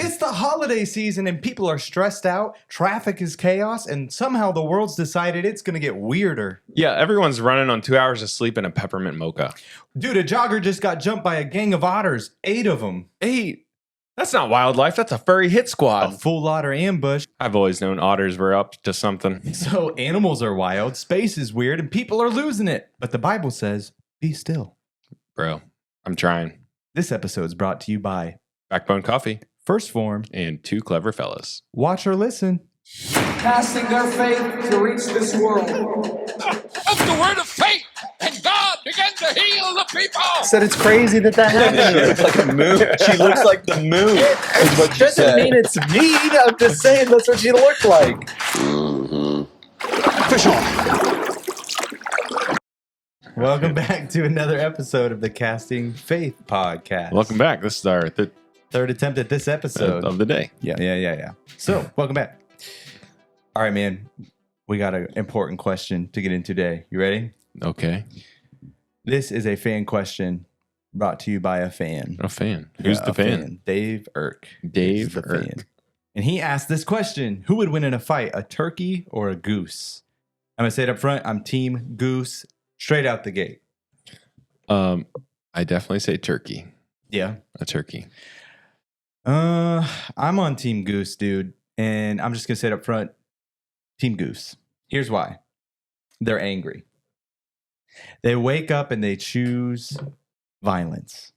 It's the holiday season and people are stressed out. Traffic is chaos, and somehow the world's decided it's going to get weirder. Yeah, everyone's running on 2 hours of sleep and a peppermint mocha. Dude, a jogger just got jumped by a gang of otters. 8 of them. 8? That's not wildlife. That's a furry hit A squad. full otter ambush. I've always known otters were up to something. So animals are wild, space is weird, and people are losing it. But the Bible says, be still. Bro, I'm trying. This episode is brought to you by Backbone Coffee First Form and 2 clever fellas. Watch or listen. Casting their faith to reach this world. Of the word of faith, and God began to heal the people. Said it's crazy that happened. She looks like a moon. She looks like the moon. Is what you Doesn't said. mean it's mean. I'm just saying that's what she looked like. Fish on. Welcome back to another episode of the Casting Faith podcast. Welcome back. This is our Third attempt at this episode. of the day. Yeah. So, welcome back. All right, man. We got an important question to get into today. You ready? Okay. This is a fan question brought to you by a fan. A fan. Who's the fan? Dave Irk. Dave is the Irk. fan. And he asked this question: who would win in a fight, a turkey or a goose? I'm gonna say it up front. I'm Team Goose, straight out the gate. I definitely say turkey. Yeah. A turkey. I'm on Team Goose, dude, and I'm just gonna say it up front. Team Goose. Here's why. They're angry. They wake up and they choose violence.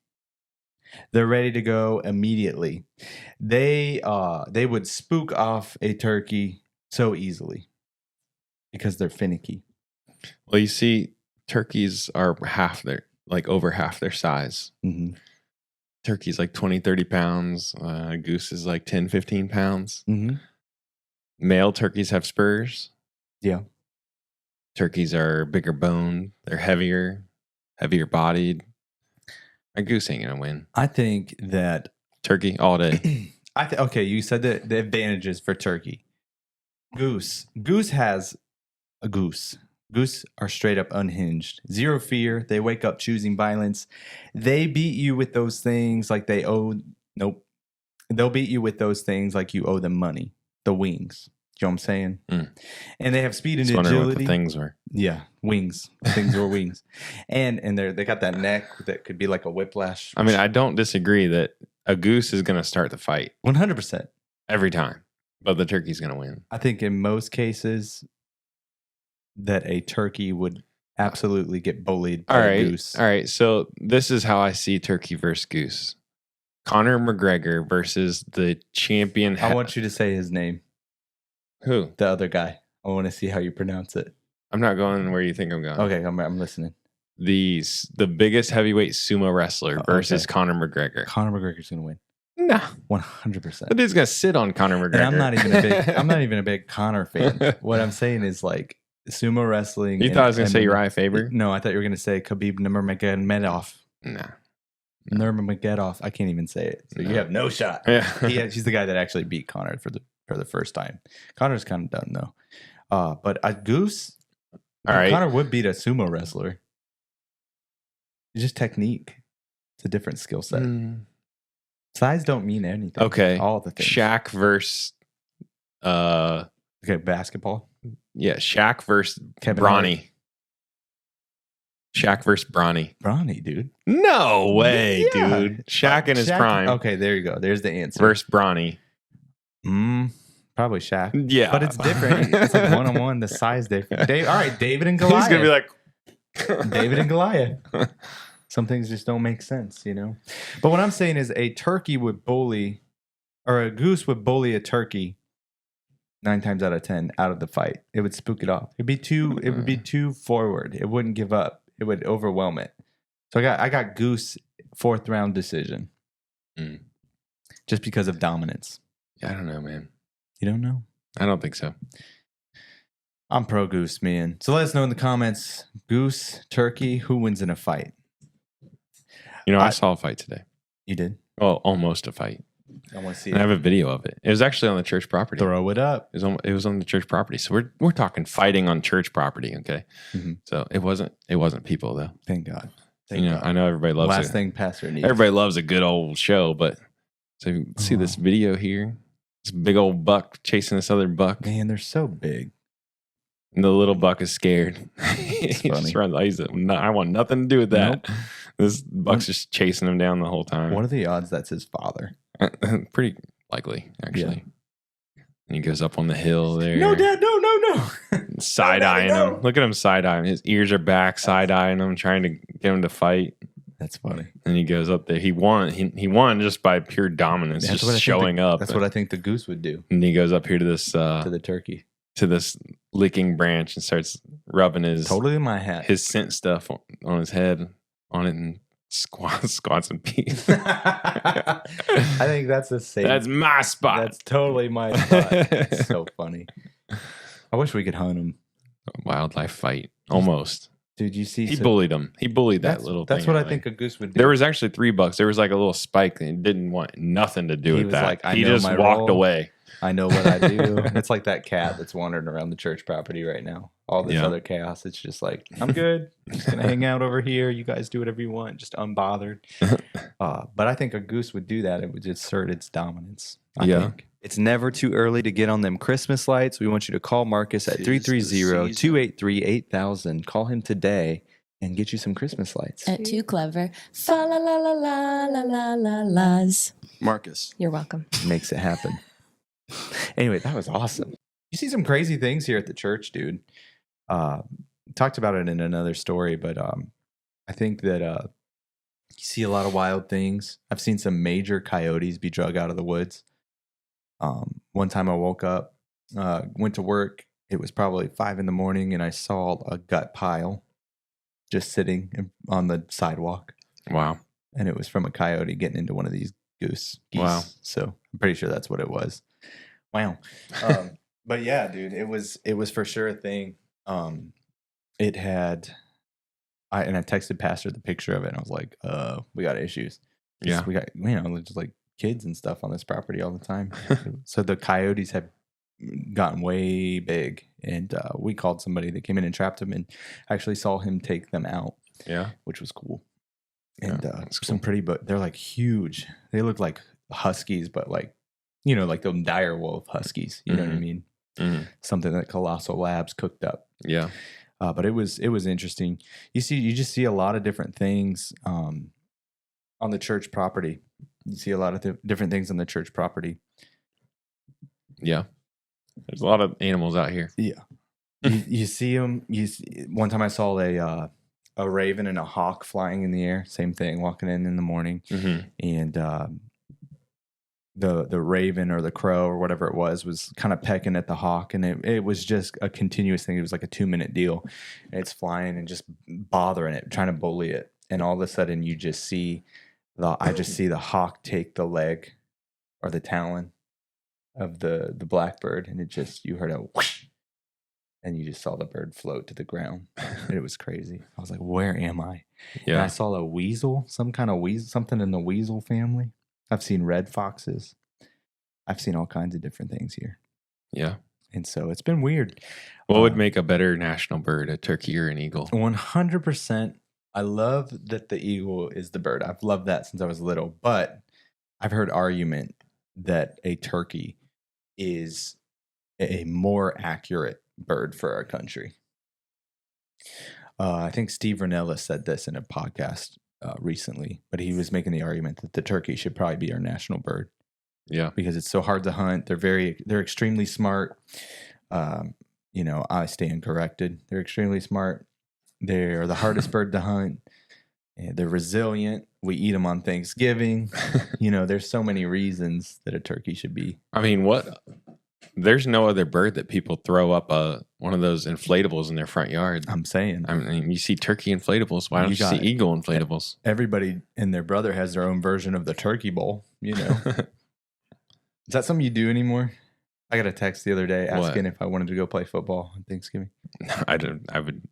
They're ready to go immediately. They would spook off a turkey so easily because they're finicky. Well, you see, turkeys are over half their size. Mm-hmm. Turkey's like 20, 30 pounds. Goose is like 10, 15 pounds. Mm-hmm. Male turkeys have spurs. Yeah. Turkeys are bigger boned. They're heavier bodied. A goose ain't gonna win. I think that Turkey all day. okay, you said the advantages for turkey. Goose has a goose. Goose are straight up unhinged. Zero fear. They wake up choosing violence. They beat you with those things like they owe. Nope. They'll beat you with those things like you owe them money. The wings. You know what I'm saying? Mm. And they have speed and Just wondering what agility. the things were. Yeah, wings. Things were wings. And they got that neck that could be like a whiplash. I mean, I don't disagree that a goose is gonna start the fight 100%. every time, but the turkey's gonna win. I think in most cases that a turkey would absolutely get bullied by a goose. All right. So this is how I see turkey versus goose. Conor McGregor versus the champion. I want you to say his name. Who? The other guy. I want to see how you pronounce it. I'm not going where you think I'm going. Okay, I'm listening. The biggest heavyweight sumo wrestler versus okay. Conor McGregor. Conor McGregor's gonna win. Nah, 100%. the dude's gonna sit on Conor McGregor. And I'm not even a big Conor fan. What I'm saying is like sumo wrestling. You thought I was gonna say Uriah Faber? No, I thought you were gonna say Khabib Nurmagomedov. Nah. Nurmagomedov. I can't even say it. So you have no shot. Yeah. He's the guy that actually beat Conor for the first time. Conor's kind of done though. But a goose. All right. Conor would beat a sumo wrestler. It's just technique. It's a different skill set. Size don't mean anything. Okay. All the things. Shaq versus Okay, basketball. yeah, Shaq versus Kevin Bronny. Shaq versus Bronny. Bronny, dude. No way, Yeah. dude. Shaq in his Shaq- prime Okay, there you go. There's the answer. versus Bronny. Probably Shaq. Yeah. But it's different. It's like one-on-one. The size different. All right, David and Goliath. He's gonna be like David and Goliath. Some things just don't make sense, you know? But what I'm saying is a turkey would bully, or a goose would bully a turkey 9 times out of 10 out of the fight. It would spook it off. It would be too forward. It wouldn't give up. It would overwhelm it. So I got Goose 4th round decision. Just because of dominance. Yeah, I don't know, man. You don't know? I don't think so. I'm pro Goose, man. So let us know in the comments, Goose, turkey, who wins in a fight? You know, I saw a fight today. You did? Well, almost a fight. I want to see And I it. have a video of it. It was actually on the church property. Throw it up. It was on the church property. So we're talking fighting on church property, okay? Mhm. So it wasn't people though. Thank God. I know everybody loves Last it. thing Pastor needs. Everybody loves a good old show, but So you see this video here. This big old buck chasing this other buck. Man, they're so big. And the little buck is scared. He funny. just runs. He's like, "No, I want nothing to do with that." Nope. This buck's just chasing him down the whole time. What are the odds that's his father? Pretty likely, actually. And he goes up on the hill there. No, Dad, no. Side-eyeing No. him. Look at him side-eyeing. His ears are back, side-eyeing him, trying to get him to fight. That's funny. And he goes up there. He won just by pure dominance, That's what I just think showing up. That's what I think the goose would do And he goes up here to this to the turkey. to this licking branch and starts rubbing his Totally in my hat. his scent stuff on his head on it and squats and pees. I think that's the same. That's my spot. That's totally my spot. It's so funny. I wish we could hunt him. Wildlife fight. Almost. Dude, you see, He bullied him. He bullied that little thing. That's what I out think there. a goose would do. There was actually 3 bucks. There was like a little spike and he didn't want nothing to do He with was that. like, I he know just my walked role. away. I know what I do. It's like that cat that's wandering around the church property right now. All this Yeah. other chaos. It's just like, I'm good. I'm just going to hang out over here. You guys do whatever you want. Just unbothered. But I think a goose would do that. It would assert its dominance. I think. It's never too early to get on them Christmas lights. We want you to call Marcus at 330-283-8000. Call him today and get you some Christmas lights. At Too Clever. Fa la la la la la la la la's. Marcus. You're welcome. Makes it happen. Anyway, that was awesome. You see some crazy things here at the church, dude. Talked about it in another story, but I think that you see a lot of wild things. I've seen some major coyotes be drug out of the woods. One time I woke up, went to work. It was probably 5 a.m, and I saw a gut pile just sitting on the sidewalk. Wow. And it was from a coyote getting into one of these geese. Wow. So I'm pretty sure that's what it was. Wow. But yeah, dude, it was for sure a thing. It had, I texted Pastor the picture of it, and I was like, we got issues. Yeah. We got, just like kids and stuff on this property all the time. So the coyotes have gotten way big, and we called somebody that came in and trapped them, and actually saw him take them out. Yeah. Which was cool. Yeah, And that's some cool. pretty, but they're like huge. They look like huskies, but like, like the dire wolf huskies. You know what I mean? Mhm. Something that Colossal Labs cooked up. Yeah. But it was interesting. You just see a lot of different things on the church property. You see a lot of different things on the church property. Yeah. There's a lot of animals out here. Yeah. you see them. One time I saw a raven and a hawk flying in the air. Same thing, walking in the morning. Mm-hmm. And the raven or the crow or whatever it was kind of pecking at the hawk, and it was just a continuous thing. It was like a 2-minute deal. And it's flying and just bothering it, trying to bully it. And all of a sudden you just see I just see the hawk take the leg or the talon of the blackbird, and you heard a whoosh, and you just saw the bird float to the ground. And it was crazy. I was like, where am I? And I Yeah. saw a weasel, some kind of weasel, something in the weasel family. I've seen red foxes. I've seen all kinds of different things here. Yeah. And so it's been weird. What would make a better national bird, a turkey or an eagle? 100%. I love that the eagle is the bird. I've loved that since I was little. But I've heard argument that a turkey is a more accurate bird for our country. I think Steve Ranella said this in a podcast recently, but he was making the argument that the turkey should probably be our national bird Yeah. because it's so hard to hunt. They're extremely smart. I stand corrected. They're extremely smart. They're the hardest bird to hunt. And they're resilient. We eat them on Thanksgiving. There's so many reasons that a turkey should be. I mean, there's no other bird that people throw up one of those inflatables in their front yard. I'm saying. I mean, you see turkey inflatables. Why don't you see got eagle inflatables? everybody and their brother has their own version of the turkey bowl. Is that something you do anymore? I got a text the other day asking if I wanted to go play football on Thanksgiving. I would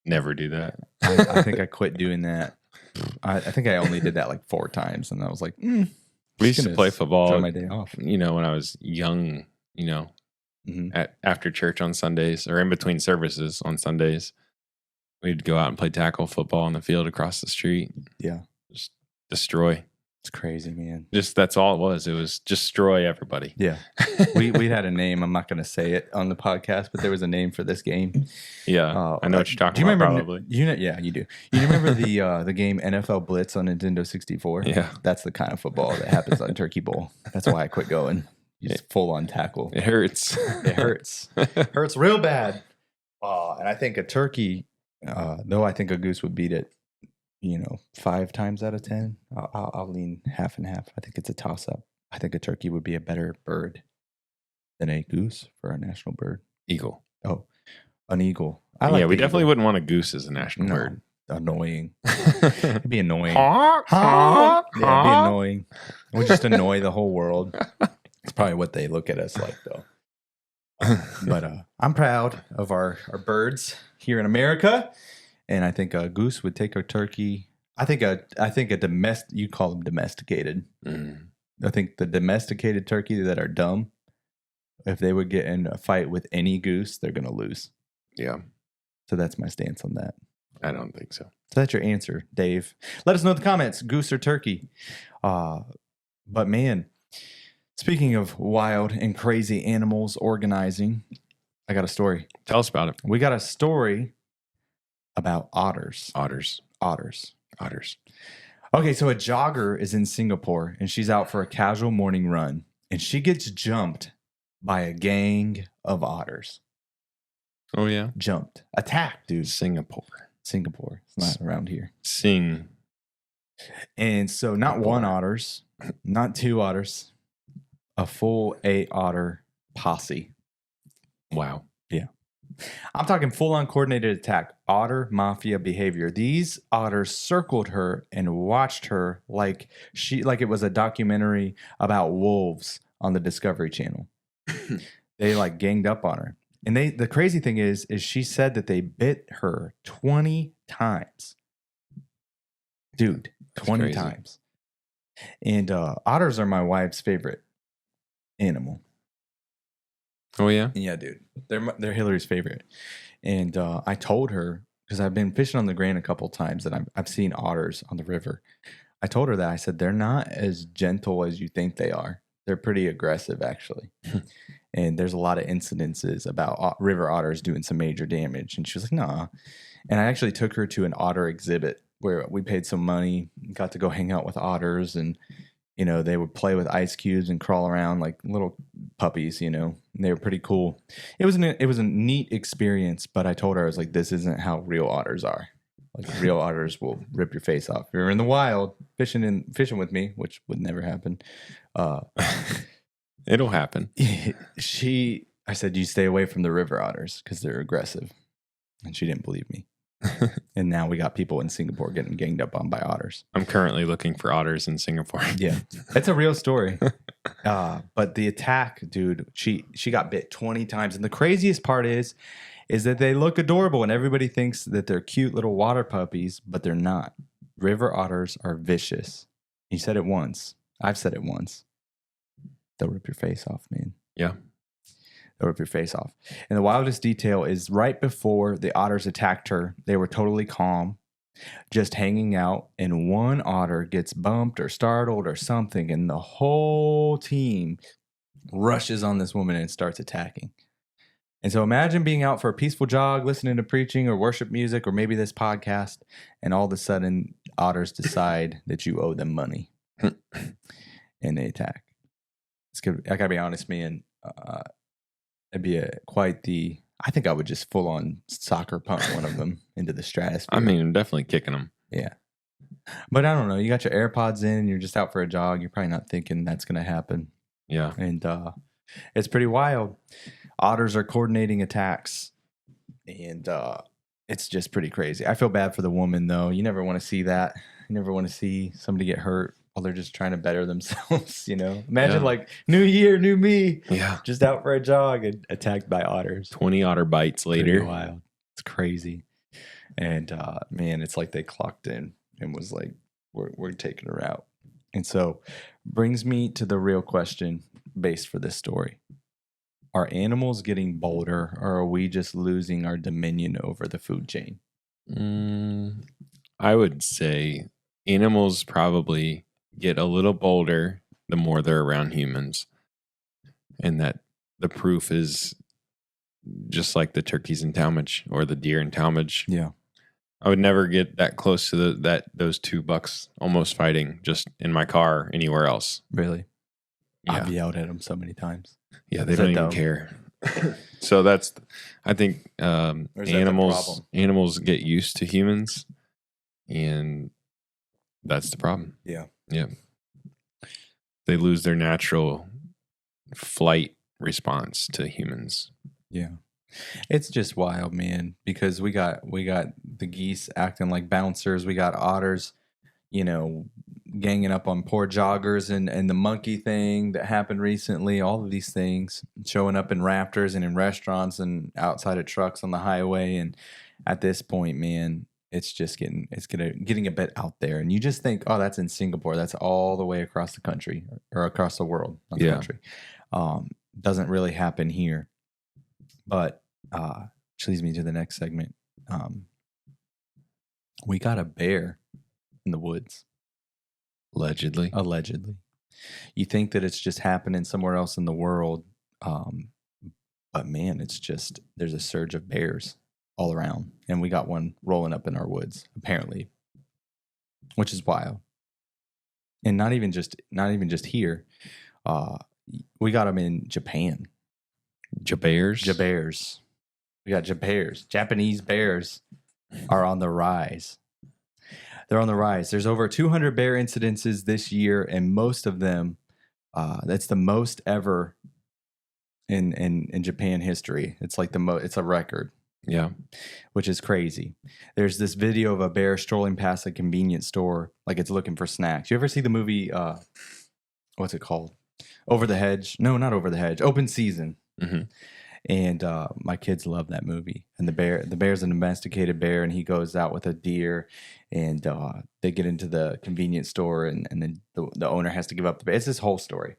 never do that. I think I quit doing that. I think I only did that like 4 times, and I was like, We used to play football. Enjoy my day off. When I was young. Mhm. After church on Sundays or in between services on Sundays, we'd go out and play tackle football on the field across the street. Yeah. Just destroy. It's crazy, man. Just that's all it was. It was destroy everybody. Yeah. we had a name. I'm not going to say it on the podcast, but there was a name for this game. Yeah, I know what you're talking do you about. remember, Probably. Yeah, you do. You remember the game NFL Blitz on Nintendo 64? Yeah, that's the kind of football that happens on Turkey Bowl. That's why I quit going. You just full on tackle. it hurts. It hurts. Hurts real bad. And I think a turkey, though I think a goose would beat it, 5 times out of 10. I'll lean half and half. I think it's a toss up. I think a turkey would be a better bird than a goose for our national bird. Eagle. Oh, an eagle. We definitely wouldn't want a goose as a national bird. Annoying. It'd be annoying. Yeah, it'd be annoying. We'll just annoy the whole world. It's probably what they look at us like, though. But I'm proud of our birds here in America, and I think a goose would take a turkey. I think a domestic. You call them domesticated. I think the domesticated turkey that are dumb, if they would get in a fight with any goose, they're gonna lose. Yeah. So that's my stance on that. I don't think so. So that's your answer, Dave. Let us know in the comments, goose or turkey. But man, speaking of wild and crazy animals organizing, I got a story. Tell us about it. We got a story about otters. Otters. Okay, so a jogger is in Singapore and she's out for a casual morning run and she gets jumped by a gang of otters. Oh, yeah. Jumped. Attacked, dude. Singapore. It's not around here. And so not one otters, not 2 otters, a full 8 otter posse. Wow. Yeah. I'm talking full-on coordinated attack, otter mafia behavior. These otters circled her and watched her like it was a documentary about wolves on the Discovery Channel. They like ganged up on her. And the crazy thing is she said that they bit her 20 times. Dude, 20 times. And otters are my wife's favorite animal. Oh, yeah? Yeah, dude. They're Hillary's favorite. And I told her, because I've been fishing on the Grand a couple times and I've seen otters on the river. I told her that. I said, they're not as gentle as you think they are. They're pretty aggressive, actually. And there's a lot of incidences about river otters doing some major damage. And she was like, nah. And I actually took her to an otter exhibit where we paid some money, got to go hang out with otters. And, they would play with ice cubes and crawl around like little puppies, and they were pretty cool. It was a neat experience, but I told her, I was like, this isn't how real otters are. Like real otters will rip your face off. If you're in the wild fishing with me, which would never happen. It'll happen. I said, you stay away from the river otters because they're aggressive. And she didn't believe me. And now we got people in Singapore getting ganged up on by otters. I'm currently looking for otters in Singapore. Yeah, it's a real story. But the attack, dude, she got bit 20 times. And the craziest part is that they look adorable and everybody thinks that they're cute little water puppies, but they're not. River otters are vicious. You said it once. I've said it once. They'll rip your face off, man. Yeah. They'll rip your face off. And the wildest detail is right before the otters attacked her, they were totally calm, just hanging out, and one otter gets bumped or startled or something, and the whole team rushes on this woman and starts attacking. And so imagine being out for a peaceful jog, listening to preaching or worship music, or maybe this podcast, and all of a sudden otters decide that you owe them money. And they attack. I gotta be honest, man. It'd be I think I would just full on soccer punt one of them into the stratosphere. I mean, I'm definitely kicking them. Yeah. But I don't know. You got your AirPods in, you're just out for a jog. You're probably not thinking that's going to happen. Yeah. And it's pretty wild. Otters are coordinating attacks. And it's just pretty crazy. I feel bad for the woman, though. You never want to see that. You never want to see somebody get hurt while they're just trying to better themselves, Imagine like, new year, new me. Yeah. Just out for a jog and attacked by otters. 20 otter bites later. Pretty wild. It's crazy. And man, it's like they clocked in and was like, we're taking her out. And so brings me to the real question based for this story. Are animals getting bolder, or are we just losing our dominion over the food chain? I would say animals probably get a little bolder the more they're around humans. And that the proof is just like the turkeys in Talmadge or the deer in Talmadge. Yeah. I would never get that close to those two bucks almost fighting just in my car anywhere else. Really? Yeah. I've yelled at them so many times. Yeah, they Is don't that even dumb? care. So that's, I think, Or is that the problem? animals get used to humans, and that's the problem. Yeah. Yeah, they lose their natural flight response to humans. Yeah. It's just wild, man, because we got the geese acting like bouncers. We got otters, ganging up on poor joggers, and the monkey thing that happened recently. All of these things showing up in raptors and in restaurants and outside of trucks on the highway. And at this point, man, it's just getting a bit out there. And you just think, oh, that's in Singapore. That's all the way across the country or across the world, not the Yeah. country. Doesn't really happen here. But which leads me to the next segment. We got a bear in the woods, Allegedly. allegedly. You think that it's just happening somewhere else in the world, but man, it's just there's a surge of bears all around, and we got one rolling up in our woods apparently, which is wild. And not even just here. We got them in Japan. Jabears. Jabears. We got Jabears. Japanese bears are on the rise. They're on the rise. There's over 200 bear incidences this year, and most of them, that's the most ever in Japan history. It's like it's a record, Yeah. which is crazy. There's this video of a bear strolling past a convenience store, like it's looking for snacks. You ever see the movie? What's it called? Over the Hedge? No, not Over the Hedge. Open Season. Mhm. And my kids love that movie. And the bear's a domesticated bear, and he goes out with a deer, and they get into the convenience store, and then the owner has to give up the bear. It's this whole story.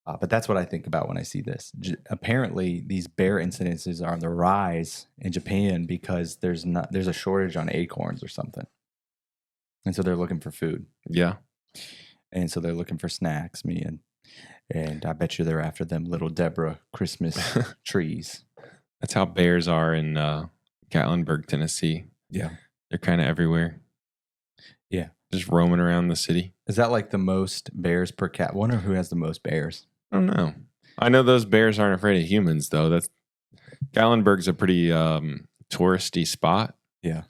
But that's what I think about when I see this. Apparently, these bear incidences are on the rise in Japan because there's a shortage on acorns or something, and so they're looking for food, Yeah. and so they're looking for snacks, man. And I bet you they're after them little Deborah Christmas trees. That's how bears are in Gatlinburg, Tennessee. Yeah. They're kind of everywhere. Yeah. Just roaming around the city. Is that like the most bears per cat? I wonder who has the most bears. I don't know. I know those bears aren't afraid of humans, though. Gatlinburg's a pretty touristy spot. Yeah.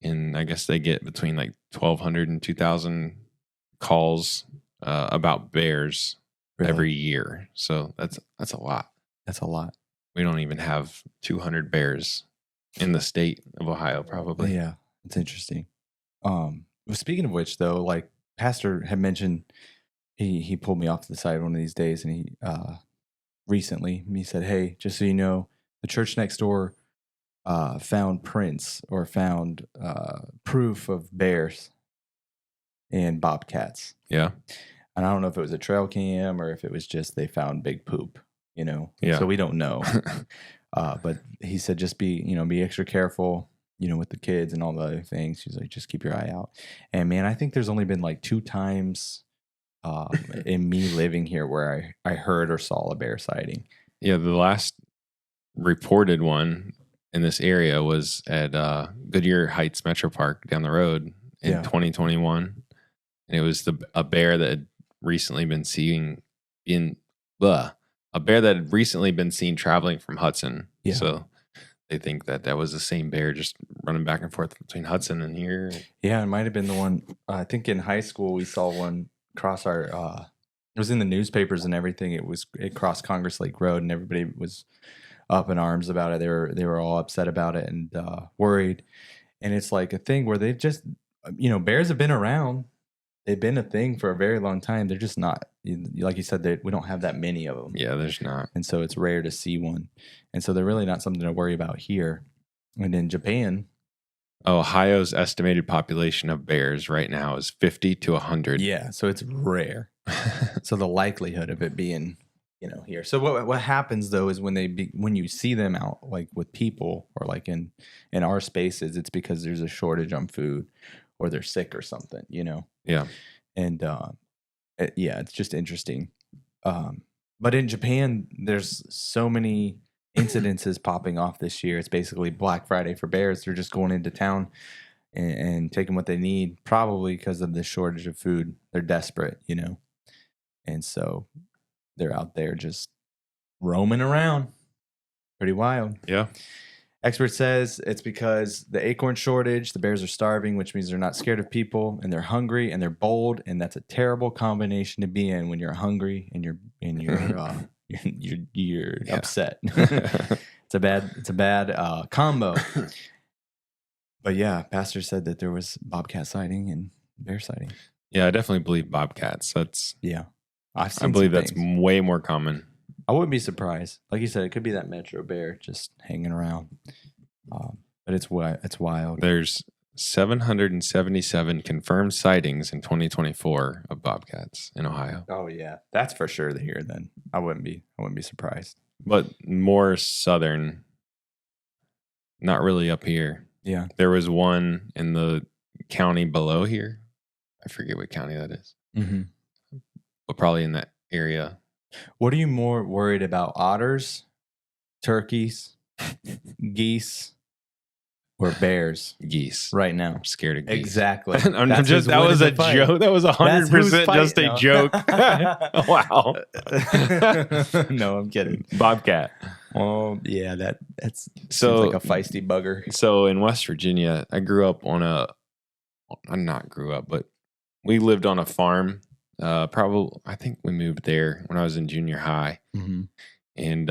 And I guess they get between like 1,200 and 2,000 calls about bears Really? every year. So that's a lot. That's a lot. We don't even have 200 bears in the state of Ohio, probably. Yeah. It's interesting. Well, speaking of which, though, like Pastor had mentioned, he pulled me off to the side one of these days, and he recently he said, "Hey, just so you know, the church next door found prints or found proof of bears and bobcats." Yeah. And I don't know if it was a trail cam or if it was just they found big poop, Yeah. So we don't know. But he said just be extra careful, with the kids and all the other things. He's like, just keep your eye out. And man, I think there's only been like 2 times in me living here where I heard or saw a bear sighting. Yeah. The last reported one in this area was at Goodyear Heights Metro Park down the road in Yeah. 2021. And it was a bear that had recently been seen traveling from Hudson. Yeah. So they think that was the same bear just running back and forth between Hudson and here. Yeah, it might have been the one. I think in high school we saw one cross our. It was in the newspapers and everything. It crossed Congress Lake Road, and everybody was up in arms about it. They were all upset about it and worried. And it's like a thing where they've just, bears have been around. They've been a thing for a very long time. They're just not, like you said, we don't have that many of them. Yeah, there's not. And so it's rare to see one. And so they're really not something to worry about here. And in Japan, Ohio's estimated population of bears right now is 50 to 100. yeah, so it's rare. So the likelihood of it being, here. So what happens though is when you see them out like with people or like in our spaces, it's because there's a shortage on food or they're sick or something, Yeah. And Yeah, it's just interesting. But in Japan, there's so many incidences popping off this year. It's basically Black Friday for bears. They're just going into town and taking what they need, probably because of the shortage of food. They're desperate, and so they're out there just roaming around. Pretty wild. Yeah. Expert says it's because the acorn shortage, the bears are starving, which means they're not scared of people, and they're hungry and they're bold, and that's a terrible combination to be in when you're hungry and you're upset. It's a bad combo. But yeah, Pastor said that there was bobcat sighting and bear sighting. Yeah, I definitely believe bobcats. Yeah, I believe that's way more common. I wouldn't be surprised. Like you said, it could be that metro bear just hanging around. But it's wild. There's 777 confirmed sightings in 2024 of bobcats in Ohio. Oh yeah, that's for sure here. Then I wouldn't be surprised. But more southern, not really up here. Yeah, there was one in the county below here. I forget what county that is, but probably in that area. What are you more worried about? Otters, turkeys, geese, or bears? Geese. Right now. I'm scared of geese. Exactly. That was a joke. That was 100% just a joke. Wow. No, I'm kidding. Bobcat. Oh yeah, that's so seems like a feisty bugger. So in West Virginia, I grew up but we lived on a farm. I think we moved there when I was in junior high, and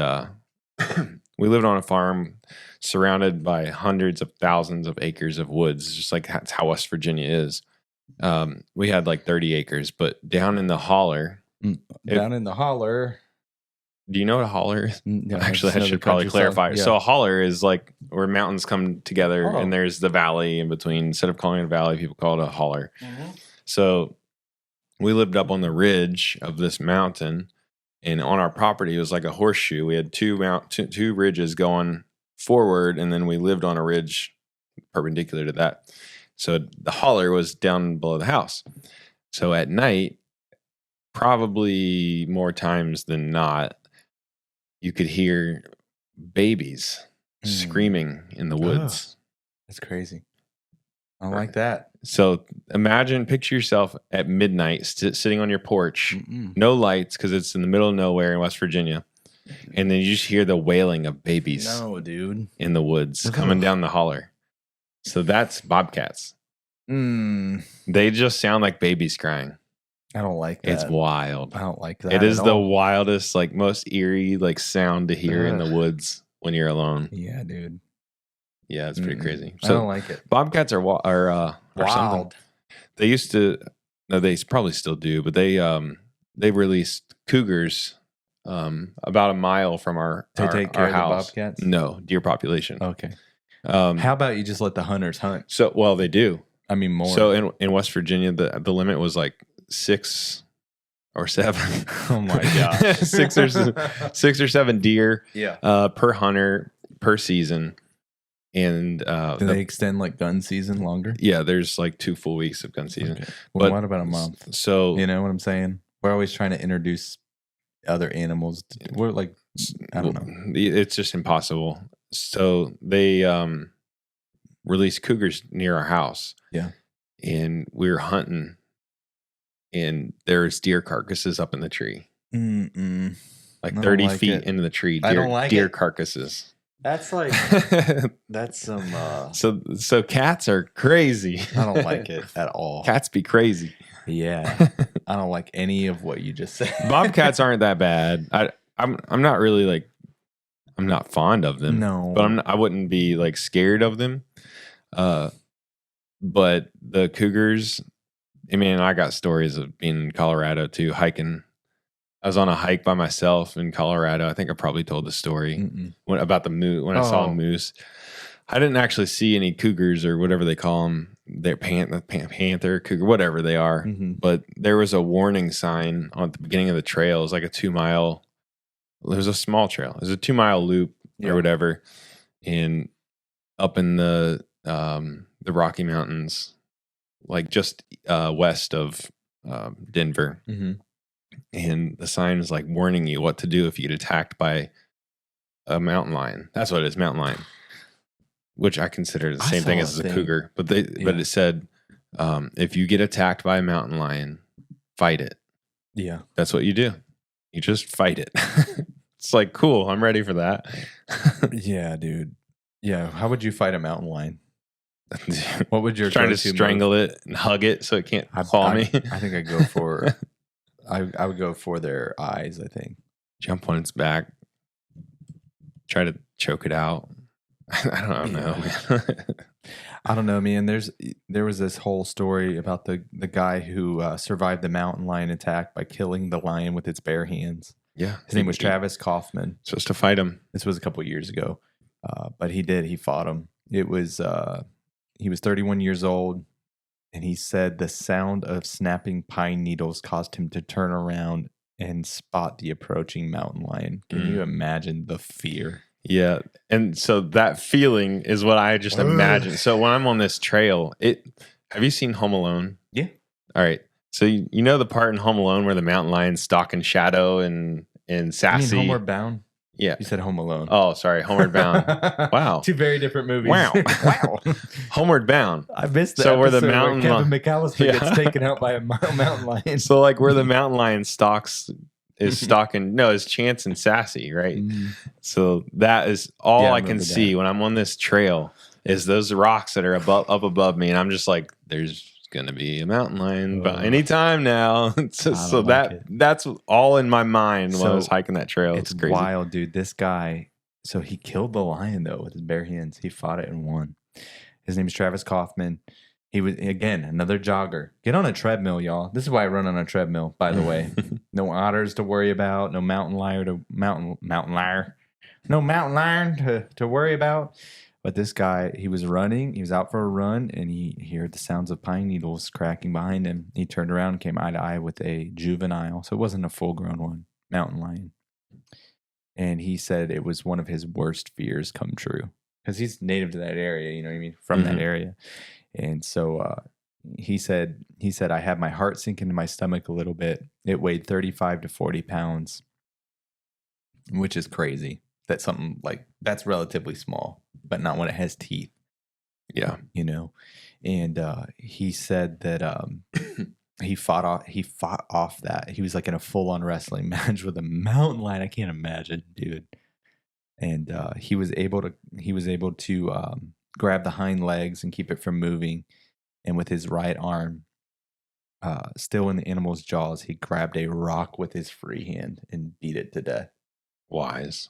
we lived on a farm surrounded by hundreds of thousands of acres of woods, just like that's how West Virginia is. We had like 30 acres, but down in the holler. Do you know what a holler is? No, actually, I should probably clarify. Yeah. So a holler is like where mountains come together, and there's the valley in between. Instead of calling it a valley, people call it a holler. So we lived up on the ridge of this mountain, and on our property it was like a horseshoe. We had two ridges going forward, and then we lived on a ridge perpendicular to that. So the holler was down below the house. So at night, probably more times than not, you could hear babies screaming in the woods. That's crazy. I don't like that. So picture yourself at midnight sitting on your porch, no lights because it's in the middle of nowhere in West Virginia. And then you just hear the wailing of babies in the woods coming down the holler. So that's bobcats. They just sound like babies crying. I don't like that. It's wild. I don't like that. It is the wildest, like most eerie, like sound to hear in the woods when you're alone. Yeah, dude. Yeah, it's pretty crazy. So, I don't like it. Bobcats are wild. Something. They used to. No, they probably still do, but they released cougars about a mile from our take care house. Of the bobcats? No, deer population. Okay. How about you just let the hunters hunt? So, well, they do. I mean, more. So in West Virginia, the limit was like 6 or 7. Oh my gosh. 6 or 7 deer per hunter per season. And do they extend like gun season longer? Yeah, there's like 2 full weeks of gun season. Okay. Well, what about a month? So you know what I'm saying? We're always trying to introduce other animals. We're like, I don't know. It's just impossible. So they released cougars near our house. Yeah. And we were hunting, and there's deer carcasses up in the tree. Like 30 feet into the tree. Deer carcasses. That's like that's some so cats are crazy. I don't like it at all. Cats be crazy. Yeah. I don't like any of what you just said. Bobcats aren't that bad. I'm not really like, I'm not fond of them. No. But I wouldn't be like scared of them. But the cougars, I mean, I got stories of being in Colorado too, hiking. I was on a hike by myself in Colorado. I think I probably told the story about the moose. When I saw a moose, I didn't actually see any cougars or whatever they call them. They're panther, cougar, whatever they are. But there was a warning sign on the beginning of the trail. It was like a 2-mile. It was a small trail. It was a 2-mile loop or whatever, and up in the Rocky Mountains, like just west of Denver, and the sign is like warning you what to do if you get attacked by a mountain lion. That's what it is, mountain lion, which I consider the same thing as a cougar. But but it said if you get attacked by a mountain lion, fight it. Yeah, that's what you do. You just fight it. It's like, cool, I'm ready for that. Yeah, dude. Yeah, how would you fight a mountain lion? What would your try to strangle it and hug it so it can't claw me? I think I'd go for I would go for their eyes, I think. Jump on its back. Try to choke it out. I don't know. I don't know, man. There was this whole story about the guy who survived the mountain lion attack by killing the lion with its bare hands. Yeah. His name was Travis Kaufman. Supposed to fight him. This was a couple years ago. But he did. He fought him. It was he was 31 years old, and he said the sound of snapping pine needles caused him to turn around and spot the approaching mountain lion. Can you imagine the fear? Yeah. And so that feeling is what I just imagine. So when I'm on this trail, have you seen Home Alone? Yeah. All right. So you know the part in Home Alone where the mountain lion's stalking Shadow and Sassy? You mean Homeward Bound? Yeah. You said Home Alone. Oh, sorry. Homeward Bound. Wow. Two very different movies. Wow. Wow. Homeward Bound. I missed that. So where the mountain Kevin McAllister gets taken out by a mountain lion. So like where the mountain lion is stalking, no, it's Chance and Sassy, right? So that is all I can see when I'm on this trail is those rocks that are up above me. And I'm just like, there's going to be a mountain lion by any time now. So that's all in my mind when I was hiking that trail. It's crazy. Wild, dude. This guy, so he killed the lion though with his bare hands. He fought it and won. His name is Travis Kaufman. He was, again, another jogger. Get on a treadmill, y'all. This is why I run on a treadmill, by the way. No otters to worry about. No mountain lion to worry about. But this guy, he was running. He was out for a run, and he heard the sounds of pine needles cracking behind him. He turned around and came eye to eye with a juvenile. So it wasn't a full-grown one, mountain lion. And he said it was one of his worst fears come true. Because he's native to that area, you know what I mean? From that area. And so he said, I had my heart sink into my stomach a little bit. It weighed 35 to 40 pounds, which is crazy. That's something like, that's relatively small, but not when it has teeth. Yeah. You know? And he said that he fought off that. He was like in a full-on wrestling match with a mountain lion. I can't imagine, dude. And he was able to grab the hind legs and keep it from moving. And with his right arm, still in the animal's jaws, he grabbed a rock with his free hand and beat it to death. Wise.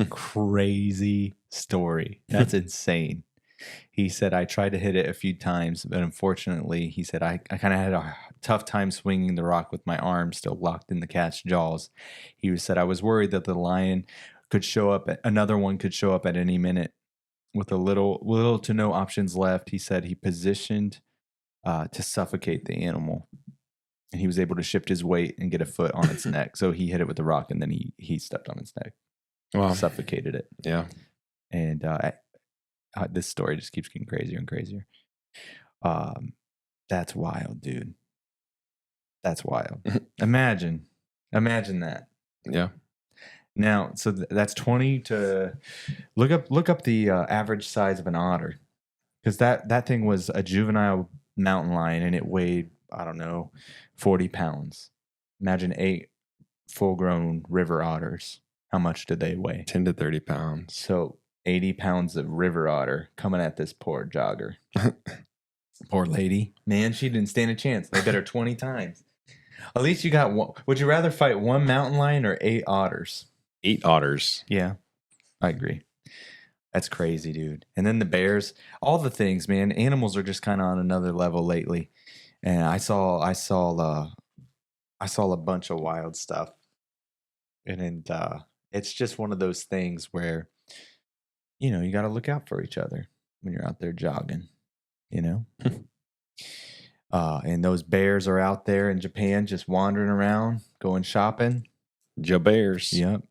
Crazy story. That's insane. He said, I tried to hit it a few times, but unfortunately, he said, I kind of had a tough time swinging the rock with my arm still locked in the cat's jaws. He said, I was worried that the lion could show up, another one could show up at any minute. With a little to no options left, he said he positioned to suffocate the animal. And he was able to shift his weight and get a foot on its neck. So he hit it with the rock, and then he stepped on its neck. Wow. Suffocated it. Yeah. And this story just keeps getting crazier and crazier. That's wild, dude. That's wild. Imagine that. Yeah. Now, so that's 20 to look up the average size of an otter, because that thing was a juvenile mountain lion and it weighed, I don't know, 40 pounds. Imagine 8 full-grown river otters. How much did they weigh? 10 to 30 pounds. So 80 pounds of river otter coming at this poor jogger. Poor lady. Man, she didn't stand a chance. They bit her 20 times. At least you got one. Would you rather fight one mountain lion or 8 otters? 8 otters. Yeah, I agree. That's crazy, dude. And then the bears, all the things, man. Animals are just kind of on another level lately. And I saw a bunch of wild stuff. And it's just one of those things where, you know, you got to look out for each other when you're out there jogging, you know? And those bears are out there in Japan just wandering around, going shopping. Jabears. Yep.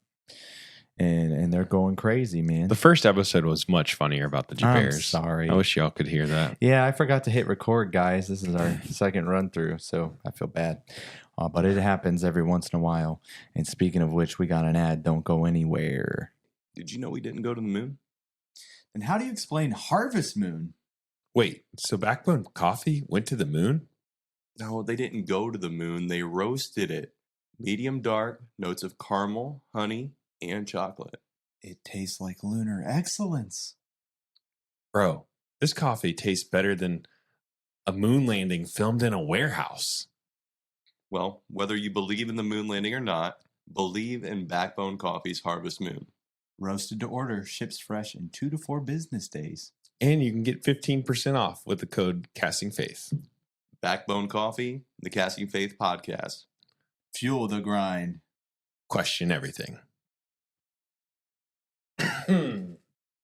and they're going crazy, man. The first episode was much funnier about the I'm Jabears. sorry. I wish y'all could hear that. Yeah, I forgot to hit record, guys. This is our second run through, so I feel bad. But it happens every once in a while. And speaking of which, we got an ad. Don't go anywhere. Did you know we didn't go to the moon? And how do you explain Harvest Moon? Wait, so Backbone Coffee went to the moon? No, they didn't go to the moon. They roasted it. Medium dark, notes of caramel, honey, and chocolate. It tastes like lunar excellence. Bro, this coffee tastes better than a moon landing filmed in a warehouse. Well, whether you believe in the moon landing or not, believe in Backbone Coffee's Harvest Moon. Roasted to order, ships fresh in 2 to 4 business days. And you can get 15% off with the code Casting Faith. Backbone Coffee, the Casting Faith podcast. Fuel the grind. Question everything.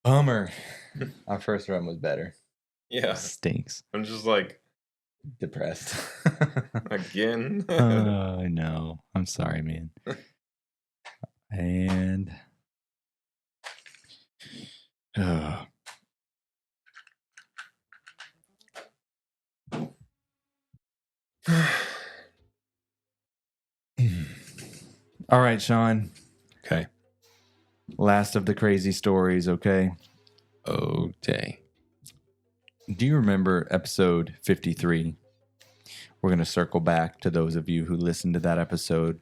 Bummer. Our first run was better. Yeah. Stinks. I'm just like, Depressed. again? I know. I'm sorry, man. And all right, Sean. Okay. Last of the crazy stories, okay? Okay. Do you remember episode 53? We're going to circle back to those of you who listened to that episode.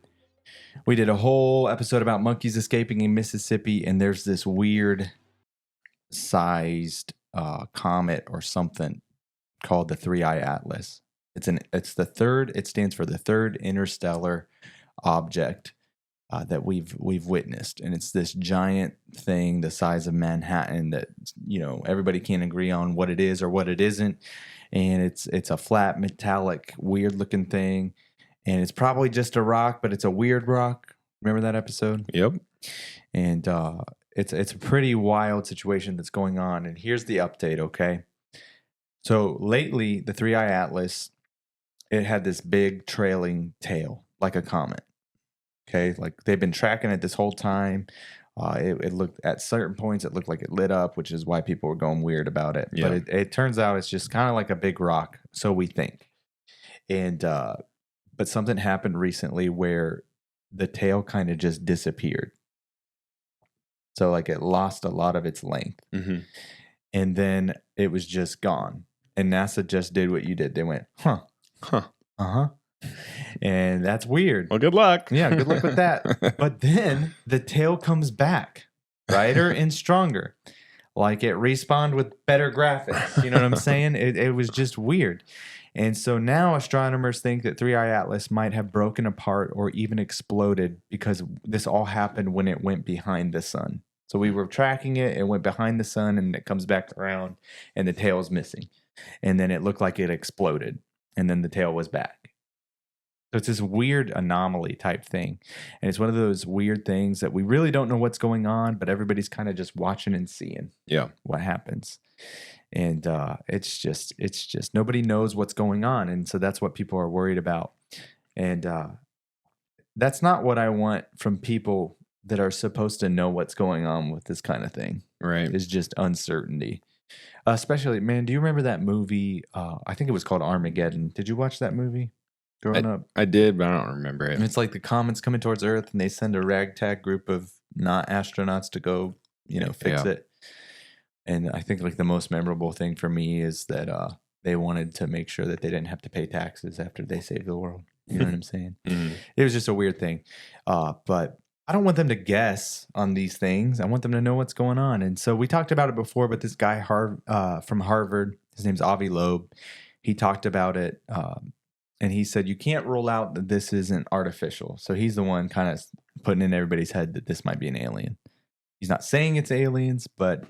We did a whole episode about monkeys escaping in Mississippi, and there's this weird sized comet or something called the 3-Eye Atlas. It stands for the third interstellar object that we've witnessed, and it's this giant thing the size of Manhattan that everybody can't agree on what it is or what it isn't, and it's a flat metallic weird looking thing, and it's probably just a rock, but it's a weird rock. Remember that episode? Yep. And it's a pretty wild situation that's going on, and here's the update. Okay, so lately the 3-Eye Atlas, it had this big trailing tail like a comet. Okay, like they've been tracking it this whole time. It looked at certain points, it looked like it lit up, which is why people were going weird about it. Yeah. But it turns out it's just kind of like a big rock, so we think. And but something happened recently where the tail kind of just disappeared. So like it lost a lot of its length, and then it was just gone. And NASA just did what you did. They went, huh, and that's weird. Well, good luck. Yeah, good luck with that. But then the tail comes back, brighter and stronger. Like it respawned with better graphics. You know what I'm saying? It was just weird. And so now astronomers think that 3-Eye Atlas might have broken apart or even exploded because this all happened when it went behind the sun. So we were tracking it, it went behind the sun, and it comes back around, and the tail's missing. And then it looked like it exploded, and then the tail was back. So it's this weird anomaly type thing. And it's one of those weird things that we really don't know what's going on, but everybody's kind of just watching and seeing what happens. And it's just nobody knows what's going on. And so that's what people are worried about. And that's not what I want from people that are supposed to know what's going on with this kind of thing. Right. It's just uncertainty. Especially, man, do you remember that movie? I think it was called Armageddon. Did you watch that movie growing up? I did, but I don't remember it. And it's like the comet's coming towards Earth, and they send a ragtag group of not astronauts to go, fix it. And I think like the most memorable thing for me is that they wanted to make sure that they didn't have to pay taxes after they saved the world. You know what I'm saying? It was just a weird thing. But I don't want them to guess on these things. I want them to know what's going on. And so we talked about it before, but this guy from Harvard, his name's Avi Loeb, he talked about it. And he said, you can't rule out that this isn't artificial. So he's the one kind of putting in everybody's head that this might be an alien. He's not saying it's aliens, but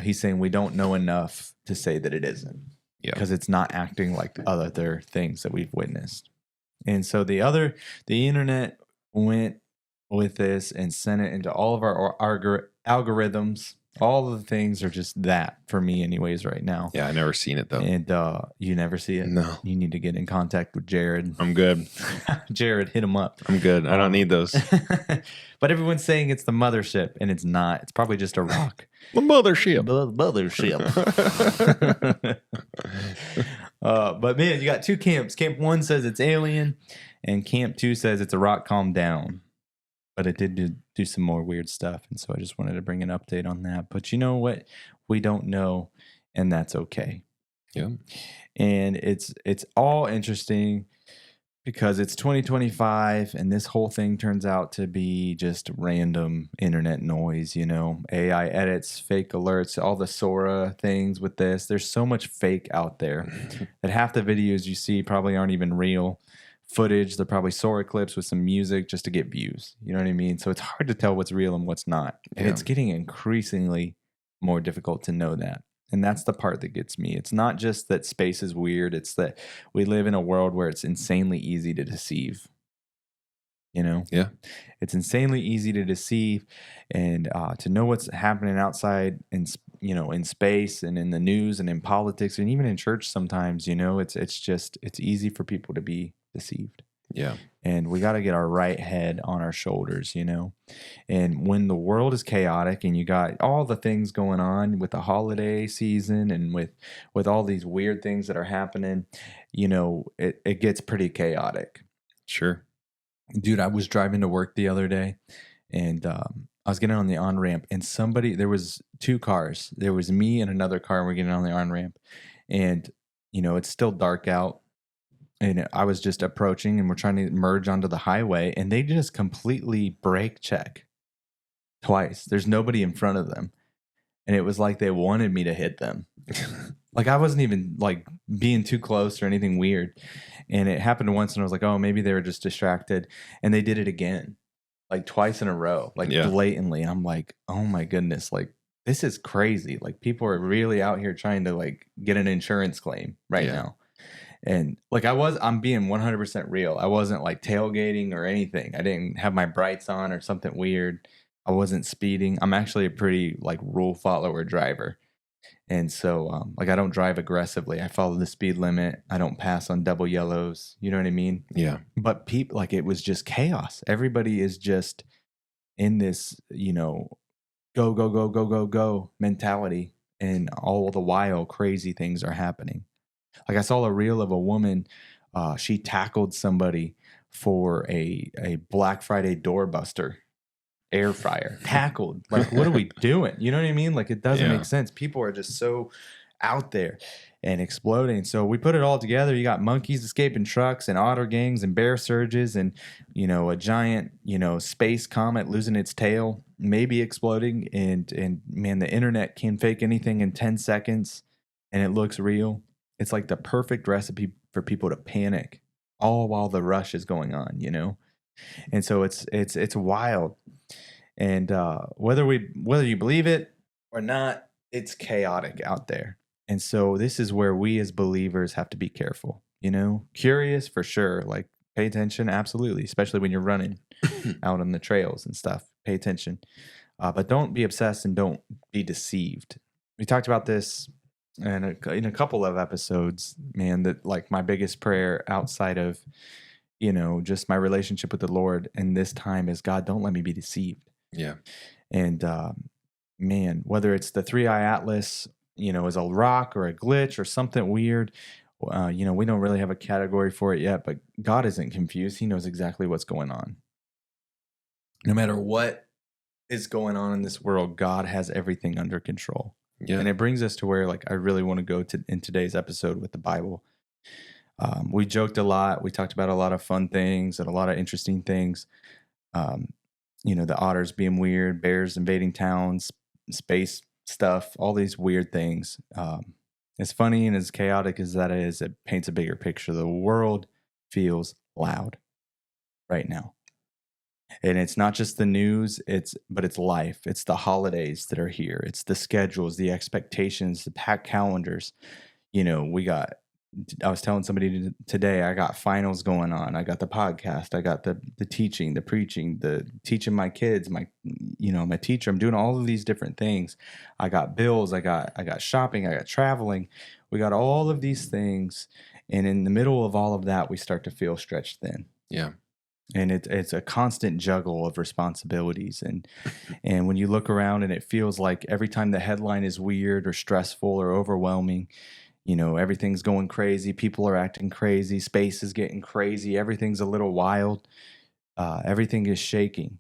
he's saying we don't know enough to say that it isn't. Yeah. Because it's not acting like other things that we've witnessed. And so the internet went with this and sent it into all of our algorithms. All of the things are just that for me, anyways, right now. Yeah, I never seen it though. And you never see it? No. You need to get in contact with Jared. I'm good. Jared, hit him up. I'm good. I don't need those. But everyone's saying it's the mothership, and it's not. It's probably just a rock. The mothership. Mothership. But man, you got two camps. Camp 1 says it's alien, and Camp 2 says it's a rock. Calm down. But it did do some more weird stuff, and so I just wanted to bring an update on that. But you know what? We don't know, and that's okay. Yeah. And it's all interesting because it's 2025, and this whole thing turns out to be just random internet noise, AI edits, fake alerts, all the Sora things with this. There's so much fake out there that half the videos you see probably aren't even real footage. They're probably Sora clips with some music just to get views. You know what I mean? So it's hard to tell what's real and what's not. And it's getting increasingly more difficult to know that. And that's the part that gets me. It's not just that space is weird. It's that we live in a world where it's insanely easy to deceive. Yeah. It's insanely easy to deceive and to know what's happening outside in space and in the news and in politics and even in church sometimes, it's easy for people to be deceived. Yeah. And we got to get our right head on our shoulders, And when the world is chaotic and you got all the things going on with the holiday season and with all these weird things that are happening, it gets pretty chaotic. Sure. Dude, I was driving to work the other day and I was getting on the on-ramp and there was two cars. There was me and another car, and we're getting on the on-ramp. And, it's still dark out. And I was just approaching, and we're trying to merge onto the highway, and they just completely brake check twice. There's nobody in front of them. And it was like they wanted me to hit them. Like I wasn't even like being too close or anything weird. And it happened once, and I was like, oh, maybe they were just distracted. And they did it again, like twice in a row, like blatantly. And I'm like, oh my goodness, like this is crazy. Like people are really out here trying to like get an insurance claim right now. And like I'm being 100% real. I wasn't like tailgating or anything. I didn't have my brights on or something weird. I wasn't speeding. I'm actually a pretty like rule follower driver. And so like I don't drive aggressively. I follow the speed limit. I don't pass on double yellows. You know what I mean? Yeah. But people, like it was just chaos. Everybody is just in this, go, go, go, go, go, go mentality. And all the while crazy things are happening. Like I saw a reel of a woman, she tackled somebody for a Black Friday doorbuster air fryer. Tackled. Like, what are we doing? You know what I mean? Like, it doesn't make sense. People are just so out there and exploding. So we put it all together. You got monkeys escaping trucks and otter gangs and bear surges and, a giant, space comet losing its tail, maybe exploding. And man, the internet can fake anything in 10 seconds and it looks real. It's like the perfect recipe for people to panic all while the rush is going on, And so it's wild. And whether you believe it or not, it's chaotic out there. And so this is where we as believers have to be careful, Curious for sure, like pay attention, absolutely, especially when you're running out on the trails and stuff. Pay attention. But don't be obsessed and don't be deceived. We talked about this in a couple of episodes, man, that like my biggest prayer outside of, just my relationship with the Lord and this time is, God, don't let me be deceived. Yeah. And man, whether it's the 3-eye atlas, is a rock or a glitch or something weird, we don't really have a category for it yet, but God isn't confused. He knows exactly what's going on. No matter what is going on in this world, God has everything under control. Yeah. And it brings us to where like I really want to go to in today's episode with the Bible. We joked a lot. We talked about a lot of fun things and a lot of interesting things. The otters being weird, bears invading towns, space stuff, all these weird things. As funny and as chaotic as that is, it paints a bigger picture. The world feels loud right now. And it's not just the news, but it's life. It's the holidays that are here. It's the schedules, the expectations, the packed calendars. We got I was telling somebody today, I got finals going on. I got the podcast. I got the teaching, the preaching, the teaching my kids, my teacher. I'm doing all of these different things. I got bills. I got shopping. I got traveling. We got all of these things. And in the middle of all of that, we start to feel stretched thin. Yeah. And it's a constant juggle of responsibilities. And when you look around and it feels like every time the headline is weird or stressful or overwhelming, everything's going crazy. People are acting crazy. Space is getting crazy. Everything's a little wild. Everything is shaking.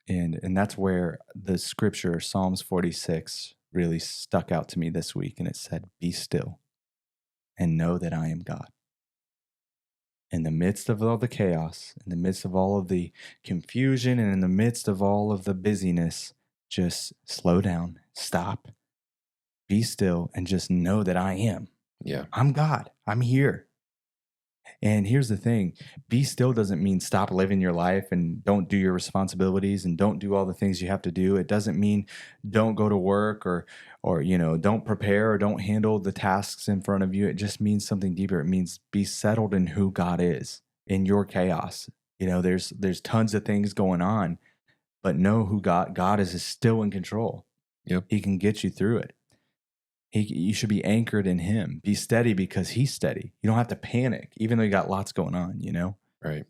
And that's where the scripture, Psalms 46, really stuck out to me this week. And it said, "Be still and know that I am God." In the midst of all the chaos, in the midst of all of the confusion, and in the midst of all of the busyness, just slow down, stop, be still, and just know that I am. Yeah. I'm God. I'm here. And here's the thing. Be still doesn't mean stop living your life and don't do your responsibilities and don't do all the things you have to do. It doesn't mean don't go to work or don't prepare or don't handle the tasks in front of you. It just means something deeper. It means be settled in who God is in your chaos. There's tons of things going on, but know who God is still in control. Yep. He can get you through it. You should be anchored in him. Be steady because he's steady. You don't have to panic, even though you got lots going on, Right.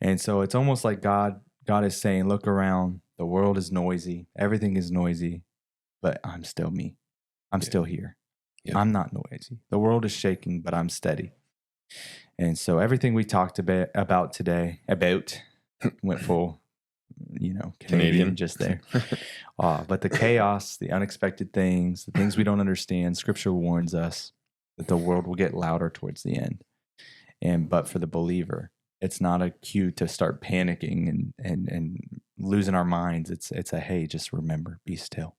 And so it's almost like God is saying, look around. The world is noisy. Everything is noisy, but I'm still me. I'm still here. Yeah. I'm not noisy. The world is shaking, but I'm steady. And so everything we talked about today, went full, Canadian just there. But the chaos, the unexpected things, the things we don't understand, Scripture warns us that the world will get louder towards the end. But for the believer, it's not a cue to start panicking and losing our minds. It's a, hey, just remember, be still.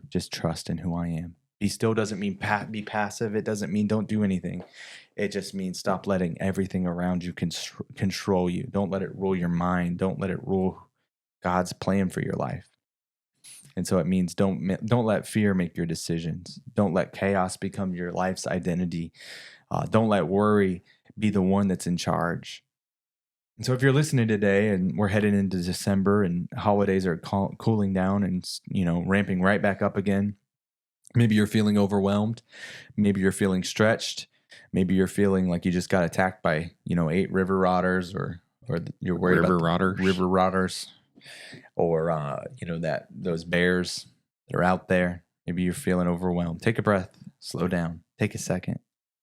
Just trust in who I am. Be still doesn't mean be passive. It doesn't mean don't do anything. It just means stop letting everything around you control you. Don't let it rule your mind. Don't let it rule God's plan for your life. And so it means don't let fear make your decisions. Don't let chaos become your life's identity. Don't let worry be the one that's in charge. And so if you're listening today and we're heading into December and holidays are cooling down and ramping right back up again, maybe you're feeling overwhelmed. Maybe you're feeling stretched. Maybe you're feeling like you just got attacked by 8 river rotters or you're worried about river rotters. Or those bears that are out there. Maybe you're feeling overwhelmed. Take a breath, slow down, take a second.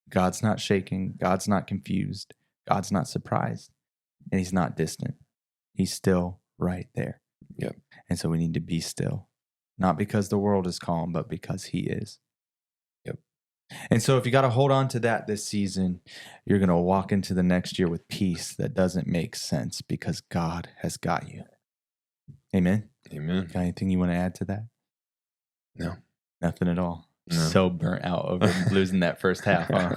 God's not shaking. God's not confused. God's not surprised. And he's not distant. He's still right there. Yep. And so we need to be still. Not because the world is calm, but because he is. Yep. And so if you got to hold on to that this season, you're going to walk into the next year with peace that doesn't make sense because God has got you. Amen. Amen. Got anything you want to add to that? No. Nothing at all. No. So burnt out over losing that first half, huh?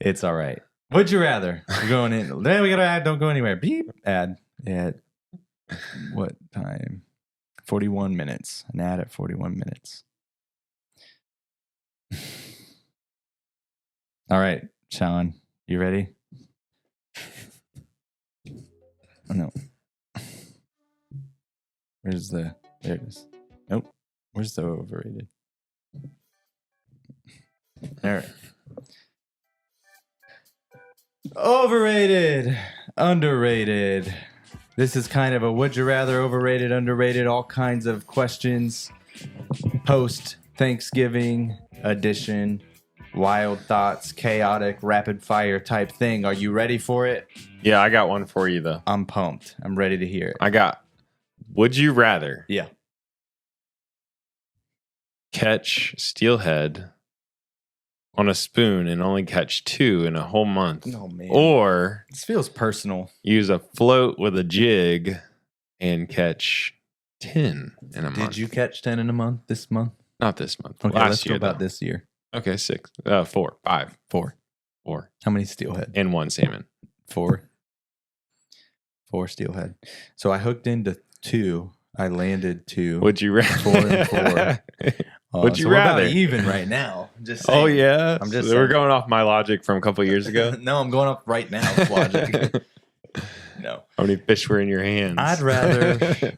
It's all right. Would you rather? We're going in. Then we got to add. Don't go anywhere. Beep. Add at what time? 41 minutes. An ad at 41 minutes. All right, Sean. You ready? Oh, no. There it is. Nope. Where's the overrated? There. Overrated, underrated. This is kind of a would you rather, overrated, underrated, all kinds of questions. Post Thanksgiving edition, wild thoughts, chaotic, rapid fire type thing. Are you ready for it? Yeah, I got one for you though. I'm pumped. I'm ready to hear it. I got, would you rather Yeah. catch steelhead on a spoon and only catch 2 in a whole month? Oh, man. Or This feels personal. use a float with a jig and catch 10 in a month? Did you catch 10 in a month this month? Not this month. Okay, Last let's year, go about though. this year. Okay, 6. 4. 5. 4. 4. How many steelhead? And 1 salmon. 4 steelhead. So I hooked into 2. I landed 2. Would you rather? 4 and 4. Would you so we're about rather? even right now. I'm just saying. Oh yeah, I'm just So we're saying. going off my logic from a couple years ago. No, I'm going up right now. Logic. No, How many fish were in your hands? I'd rather.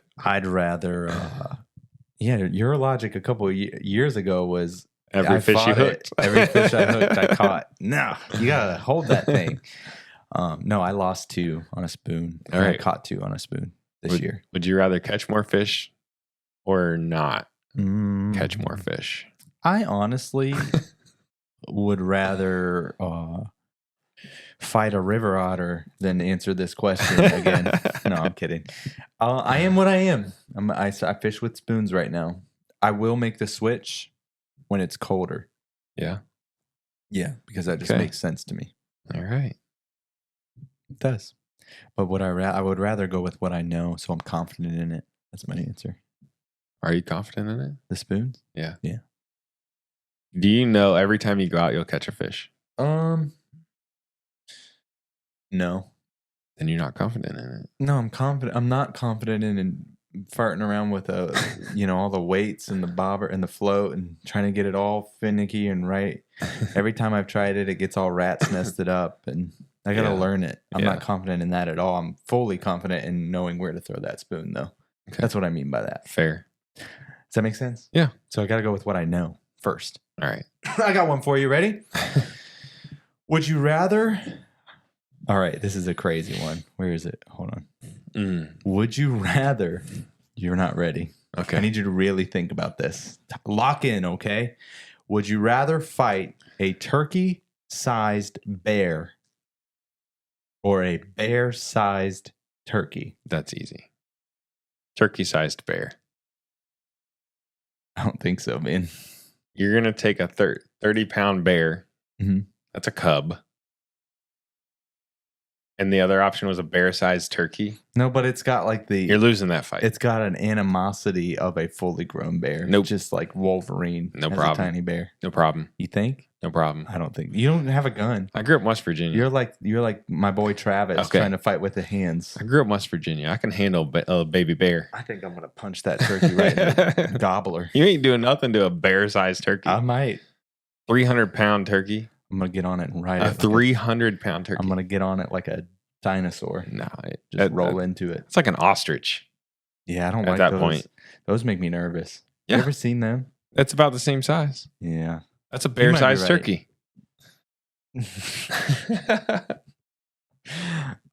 Yeah, your logic a couple of years ago was every fish you fought hooked. it. Every fish I hooked, I caught. No, you gotta hold that thing. No, I lost 2 on a spoon. All and I right. caught 2 on a spoon this year. Would you rather catch more fish or not Mm, catch more fish? I honestly would rather fight a river otter than answer this question again. No, I'm kidding. I am what I am. I fish with spoons right now. I will make the switch when it's colder. Yeah. Yeah, because that just Okay. makes sense to me. All right. It does. But I would rather go with what I know, so I'm confident in it. That's my answer. Are you confident in it? The spoons? Yeah. Yeah. Do you know every time you go out, you'll catch a fish? No. Then you're not confident in it. No, I'm confident. I'm not confident in farting around with all the weights and the bobber and the float and trying to get it all finicky and right. Every time I've tried it, it gets all rat's nested up, and I gotta Yeah. learn it. I'm Yeah. not confident in that at all. I'm fully confident in knowing where to throw that spoon, though. Okay. That's what I mean by that. Fair. Does that make sense? Yeah. So I gotta go with what I know first. All right. I got one for you. Ready? Would you rather? All right, this is a crazy one. Where is it? Hold on. Would you rather? You're not ready. Okay. I need you to really think about this. Lock in, okay? Would you rather fight a turkey-sized bear or a bear-sized turkey? That's easy. Turkey-sized bear. I don't think so, man. You're going to take a 30-pound bear. Mhm. That's a cub. And the other option was a bear-sized turkey. No, but it's got like You're losing that fight. it's got an animosity of a fully grown bear. Nope. Just like Wolverine. No as problem. A tiny bear. No problem. You think? No problem. I don't think. You don't have a gun. I grew up in West Virginia. You're like my boy Travis Okay. trying to fight with the hands. I grew up in West Virginia. I can handle a baby bear. I think I'm gonna punch that turkey right in the gobbler. You ain't doing nothing to a bear-sized turkey. I might. 300-pound turkey. I'm gonna get on it and ride A it. 300-pound turkey. I'm gonna get on it like a dinosaur. No, Just roll into it. It's like an ostrich. Yeah, I don't at like that those. point. Those make me nervous. Yeah. You ever seen them? That's about the same size. Yeah. That's a You might be bear-sized right. turkey.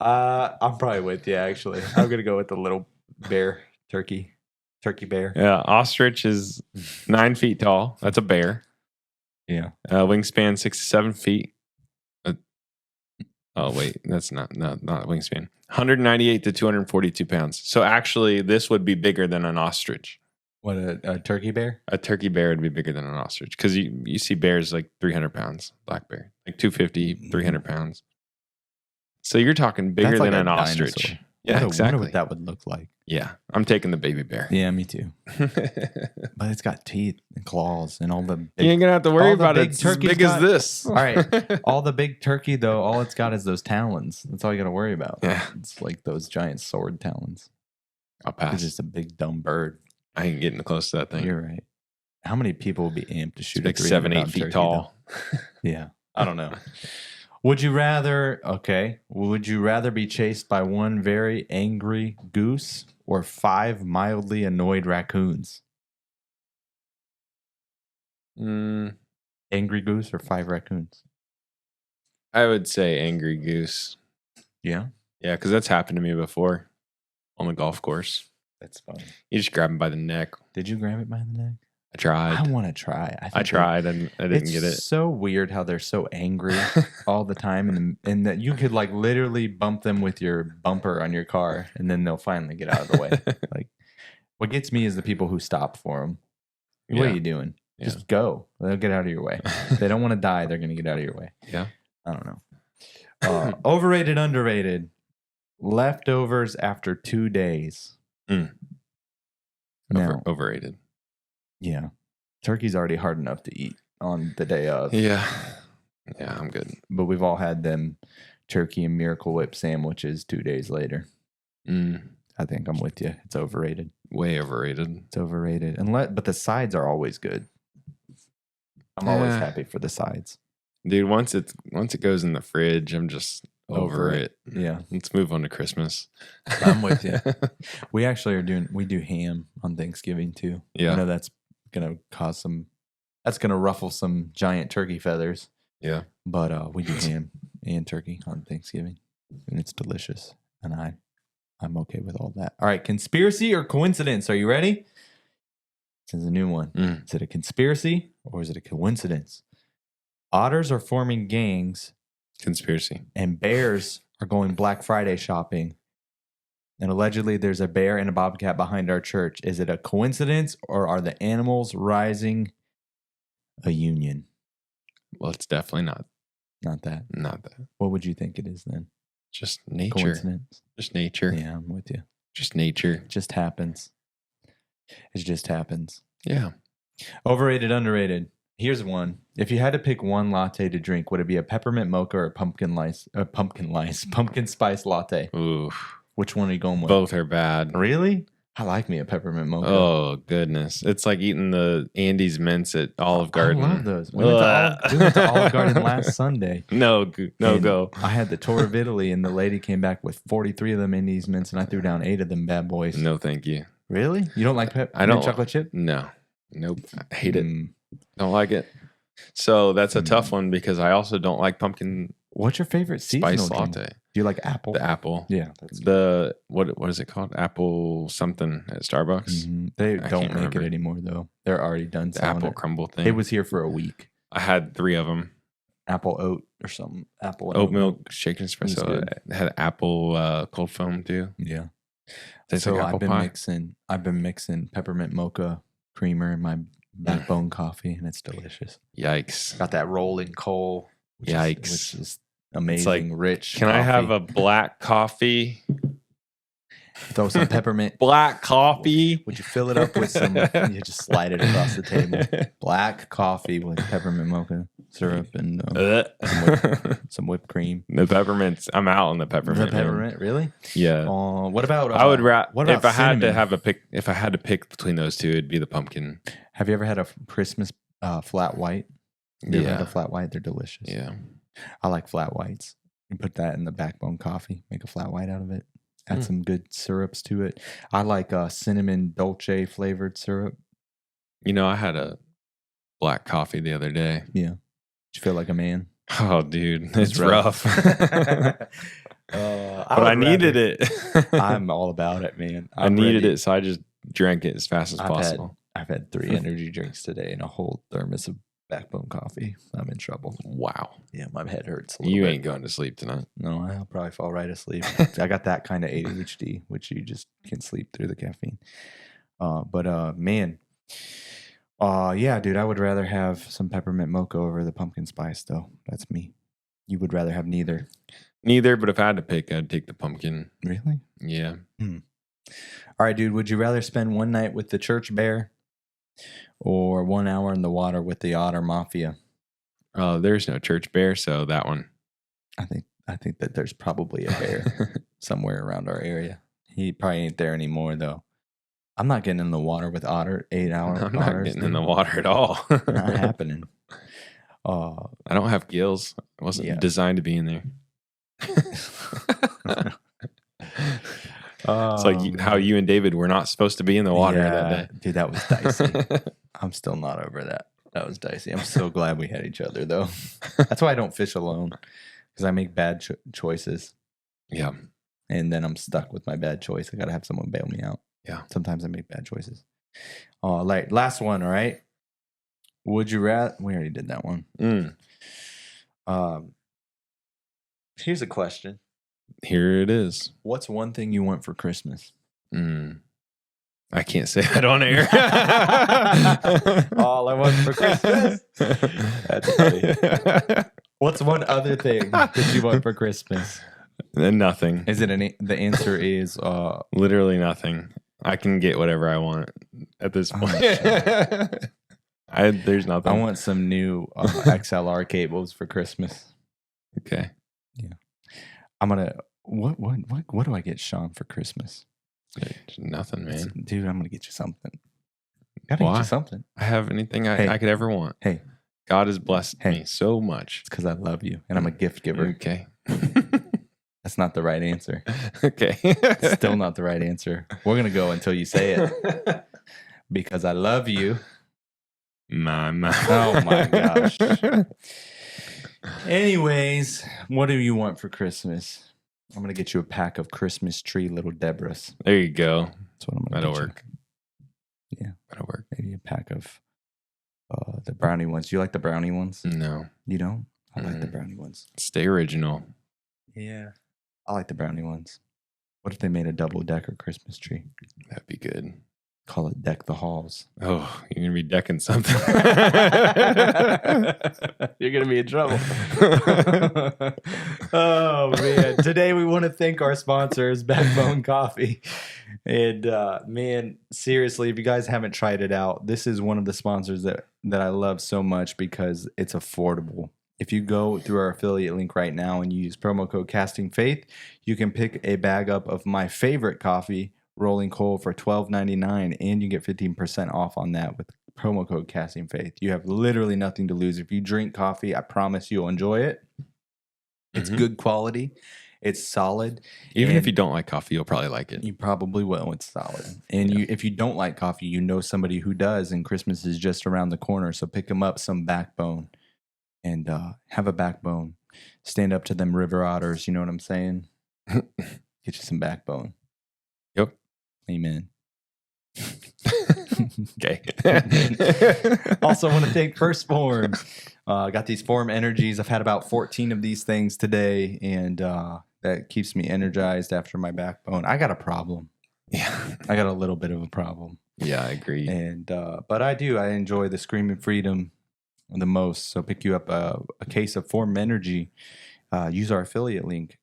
I'm probably with you. Actually, I'm gonna go with the little bear turkey bear. Yeah, ostrich is 9 feet tall. That's a bear. Yeah. Wingspan 6 to 7 feet. Oh wait, that's not wingspan. 198 to 242 pounds. So actually, this would be bigger than an ostrich. What a turkey bear? A turkey bear would be bigger than an ostrich because you see bears like 300 pounds, black bear, like 250, 300 pounds. So you're talking bigger That's like than a an ostrich. dinosaur. Yeah, I wonder exactly. what that would look like. Yeah, I'm taking the baby bear. Yeah, me too. But it's got teeth and claws and all the big, You ain't gonna have to worry all the about big it. It's as turkey's big got- as this. All right. All the big turkey though, all it's got is those talons. That's all you got to worry about. Yeah. It's like those giant sword talons. I'll It's pass. just a big dumb bird. I ain't getting close to that thing. You're right. How many people would be amped to shoot It's a like 7, 8 300-pound feet turkey, tall. though? Yeah. I don't know. Would you rather be chased by one very angry goose or 5 mildly annoyed raccoons? Angry goose or 5 raccoons? I would say angry goose. Yeah. Yeah, because that's happened to me before on the golf course. That's funny. You just grab him by the neck. Did you grab it by the neck? I tried. I want to try. I tried and I didn't get it. It's so weird how they're so angry all the time, and that you could like literally bump them with your bumper on your car, and then they'll finally get out of the way. Like, what gets me is the people who stop for them. What Yeah. are you doing? Yeah. Just go. They'll get out of your way. If they don't want to die, they're going to get out of your way. Yeah. I don't know. Overrated, underrated. Leftovers after 2 days. Now, Overrated. yeah, turkey's already hard enough to eat on the day of. Yeah. Yeah, I'm good. But we've all had them turkey and Miracle Whip sandwiches 2 days later. I think I'm with you. It's overrated. Way overrated. It's overrated. But the sides are always good. I'm always Yeah. happy for the sides. Dude, once it goes in the fridge, I'm just over it. Yeah. Let's move on to Christmas. I'm with you. We actually we do ham on Thanksgiving too. Yeah. I know that's going to ruffle some giant turkey feathers, Yeah. but we do ham and turkey on Thanksgiving, and it's delicious. And I'm okay with all that. All right. Conspiracy or coincidence? Are you ready? This is a new one. Is it a conspiracy or is it a coincidence? Otters are forming gangs Conspiracy. and bears are going Black Friday shopping. And allegedly there's a bear and a bobcat behind our church. Is it a coincidence or are the animals rising a union? Well, it's definitely Not that. not that. What would you think it is then? Just nature. Coincidence? Just nature. Yeah, I'm with you. Just nature. It just happens. It just happens. Yeah. Overrated, underrated. Here's one. If you had to pick one latte to drink, would it be a peppermint mocha or a pumpkin spice latte? Ooh. Which one are you going with? Both are bad. Really? I like me a peppermint mocha. Oh, goodness. It's like eating the Andes mints at Olive Garden. I love those. We went to Olive Garden last Sunday. No And go. I had the tour of Italy, and the lady came back with 43 of them Andes mints, and I threw down 8 of them bad boys. No, thank you. Really? You don't like I don't- mint chocolate chip? No. Nope. I hate it. Mm. Don't like it. So that's a tough one because I also don't like pumpkin What's your favorite seasonal spice drink? latte. Do you like apple? The apple. Yeah. That's The what is it called? Apple something at Starbucks. Mhm. They I don't can't make remember. it anymore, though. They're already done The selling apple it. crumble thing. It was here for a week. I had 3 of them. Apple oat or something. Apple and Oat milk, shaken was espresso. good. It had apple cold foam too. Yeah. Tastes So like apple pie. I've been mixing peppermint mocha creamer in my backbone coffee, and it's delicious. Yikes. Got that rolling coal. Which Yikes. is amazing, rich. Can I have coffee. a black coffee? Throw some peppermint? Black coffee? Would you fill it up with some? You just slide it across the table. Black coffee with peppermint mocha syrup and some whipped cream. The peppermints. I'm out on the peppermint. The man. peppermint, really? Yeah. What about? I would What about if I had to cinnamon? have a pick. If I had to pick between those two, it'd be the pumpkin. Have you ever had a Christmas flat white? You ever had Yeah. a flat white? They're delicious. Yeah. I like flat whites. You put that in the backbone coffee, make a flat white out of it. Add some good syrups to it. I like cinnamon dolce flavored syrup. You know, I had a black coffee the other day. Yeah. Did you feel like a man? Oh, dude, It's it's rough. But I needed it. I'm all about it, man. I needed it, so I just drank it as fast as possible. I've had 3 energy drinks today and a whole thermos of backbone coffee. I'm in trouble. Wow. Yeah, my head hurts a little You bit. ain't going to sleep tonight. No, I'll probably fall right asleep. I got that kind of ADHD, which you just can sleep through the caffeine. Man. Yeah, dude, I would rather have some peppermint mocha over the pumpkin spice, though. That's me. You would rather have neither. Neither, but if I had to pick, I'd take the pumpkin. Really? Yeah. All right, dude, would you rather spend one night with the church bear or 1 hour in the water with the otter mafia? There's no church bear, so that one. I think that there's probably a bear somewhere around our area. He probably ain't there anymore, though. I'm not getting in the water with otter 8 hours. I'm not getting in the water at all. Not happening. I don't have gills. I wasn't Yeah. designed to be in there. It's like how you and David were not supposed to be in the water that day. Dude, that was dicey. I'm still not over that. That was dicey. I'm so glad we had each other, though. That's why I don't fish alone, because I make bad choices, Yeah. and then I'm stuck with my bad choice. I got to have someone bail me out. Yeah. Sometimes I make bad choices. Like last one, all right? Would you rather? We already did that one. Here's a question. Here it is. What's one thing you want for Christmas? I can't say that on air. All I want for Christmas. That's funny. What's one other thing that you want for Christmas? Nothing. Is it the answer is Literally nothing. I can get whatever I want at this point. There's nothing. I want some new XLR cables for Christmas. Okay. I'm gonna what do I get Sean for Christmas? There's nothing, man. Dude, I'm gonna get you something. Gotta get Why? you something. I have anything Hey. I could ever want. Hey, God has blessed me so much. It's because I love you and I'm a gift giver. Okay. That's not the right answer. Okay. Still not the right answer. We're going to go until you say it. Because I love you. My. Oh my gosh. Anyways, what do you want for Christmas? I'm going to get you a pack of Christmas tree little Debras. There you go. That's what I'm going to That'll get work. You. Yeah. That'll work. Maybe a pack of the brownie ones. Do you like the brownie ones? No. You don't? I like the brownie ones. Stay original. Yeah. I like the brownie ones. What if they made a double-decker Christmas tree? That'd be good. Call it Deck the Halls. Oh, you're going to be decking something. You're going to be in trouble. Oh, man. Today we want to thank our sponsors, Backbone Coffee. And, man, seriously, if you guys haven't tried it out, this is one of the sponsors that I love so much because it's affordable. If you go through our affiliate link right now and you use promo code CastingFaith, you can pick a bag up of my favorite coffee, Rolling Coal, for $12.99, and you get 15% off on that with promo code CastingFaith. You have literally nothing to lose. If you drink coffee, I promise you'll enjoy it. It's good quality. It's solid. Even if you don't like coffee, you'll probably like it. You probably will. It's solid. And if you don't like coffee, you know somebody who does, and Christmas is just around the corner. So pick them up some Backbone. And have a backbone. Stand up to them river otters. You know what I'm saying? Get you some backbone. Yep. Amen. Okay. Also want to thank First Form. Got these Form Energies. I've had about 14 of these things today. And that keeps me energized after my backbone. I got a problem. Yeah. I got a little bit of a problem. Yeah, I agree. And but I enjoy the Screaming Freedom the most. So pick you up a case of Form Energy. Use our affiliate link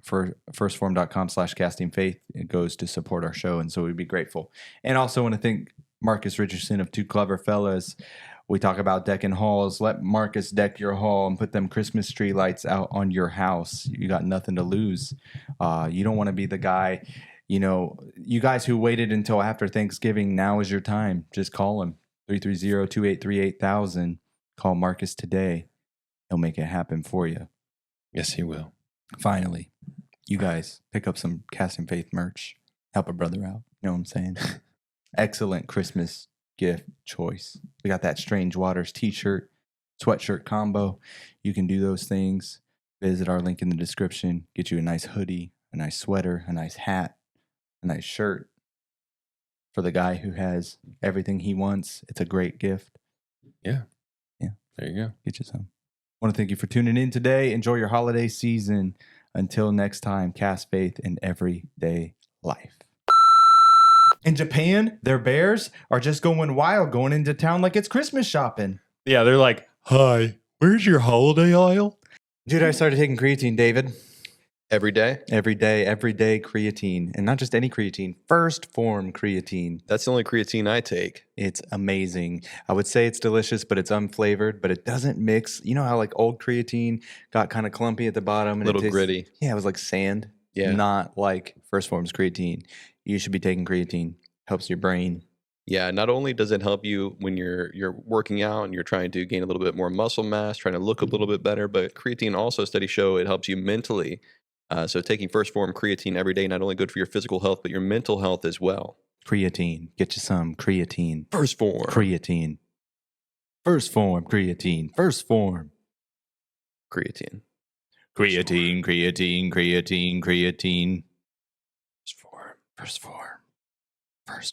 for firstform.com/castingfaith. It goes to support our show, and so we'd be grateful. And also want to thank Marcus Richardson of Two Clever Fellas. We talk about decking halls. Let Marcus deck your hall and put them Christmas tree lights out on your house. You got nothing to lose. You don't want to be the guy, you guys who waited until after Thanksgiving. Now is your time. Just call him 330-283-8000. Call Marcus today. He'll make it happen for you. Yes, he will. Finally, you guys pick up some Casting Faith merch. Help a brother out. You know what I'm saying? Excellent Christmas gift choice. We got that Strange Waters t-shirt, sweatshirt combo. You can do those things. Visit our link in the description. Get you a nice hoodie, a nice sweater, a nice hat, a nice shirt. For the guy who has everything he wants, it's a great gift. Yeah. Yeah. There you go. Get you some. I want to thank you for tuning in today. Enjoy your holiday season. Until next time, cast faith in everyday life. In Japan, their bears are just going wild, going into town like it's Christmas shopping. Yeah, they're like, hi, where's your holiday aisle? Dude, I started taking creatine, David. Every day? Every day creatine. And not just any creatine, First Form creatine. That's the only creatine I take. It's amazing. I would say it's delicious, but it's unflavored, but it doesn't mix. You know how like old creatine got kind of clumpy at the bottom? And Little gritty. Yeah, it was like sand. Yeah. Not like First Form's creatine. You should be taking creatine. Helps your brain. Yeah, not only does it help you when you're working out and you're trying to gain a little bit more muscle mass, trying to look a little bit better, but creatine also, studies show it helps you mentally. So taking First Form creatine every day, not only good for your physical health, but your mental health as well. Creatine. Get you some creatine. First Form. Creatine. First Form creatine. First Form. Creatine. Creatine, creatine, creatine, creatine. First Form. First Form. First Form.